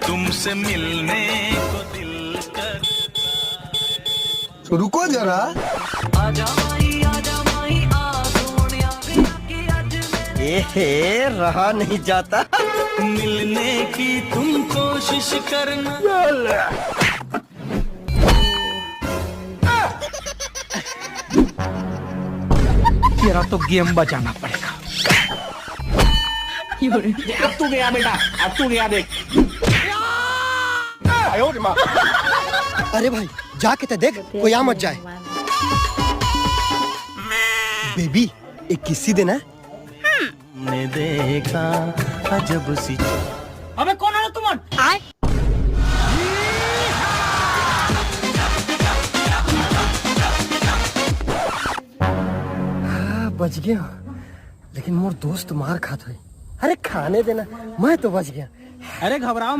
तुमसे मिलने को दिल कर। रुको जरा। रहा नहीं जाता। मिलने की तुम कोशिश करना। तेरा तो गेम बचाना पड़ेगा। अब तू गया बेटा, अब तू गया देख। अरे भाई जाके तो देख कोई आ मत जाए। बेबी एक किस्सी देना। ने देखा अजब सी। अबे कौन है तुम? बच गया, लेकिन मोर दोस्त मार खात हुई। अरे खाने देना, मैं तो बच गया। अरे घबराओ